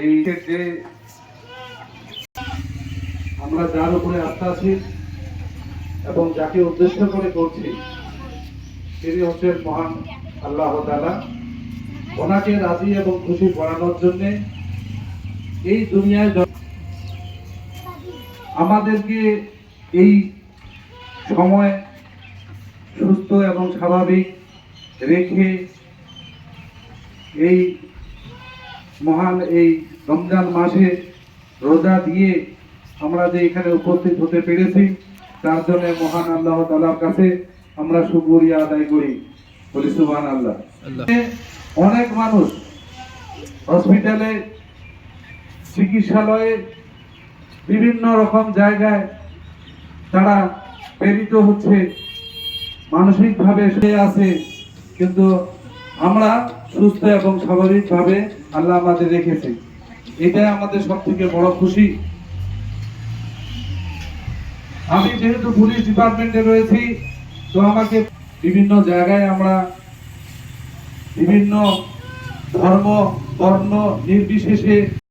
এই যে আমরা যার উপরে আস্থা আছি এবং যাকে উদ্দেশ্য করে করছি তিনি হচ্ছেন মহান আল্লাহ তাআলা। ওনাকে রাজি এবং খুশি করানোর জন্য এই দুনিয়ায় আমাদেরকে এই সময় সুস্থ এবং স্বাভাবিক রেখে এই মহান এই রমজান মাসে রোজা দিয়ে আমরা যে এখানে উপস্থিত হতে পেরেছি তার জন্য মহান আল্লাহ তাআলার কাছে আমরা শুকরিয়া আদায় করি, বলি সুবহানাল্লাহ। অনেক মানুষ হসপিটালে, চিকিৎসালয়ে, বিভিন্ন রকম জায়গায় তারা প্রেরিত হচ্ছে, মানসিকভাবে সে আছে, কিন্তু আমরা সুস্থ এবং স্বাভাবিকভাবে আল্লাহ আমাদের রেখেছে, এটাই আমাদের সব থেকে বড় খুশি। আমি যেহেতু পুলিশ ডিপার্টমেন্টে রয়েছি, তো আমাকে বিভিন্ন জায়গায় আমরা বিভিন্ন ধর্ম বর্ণ নির্বিশেষে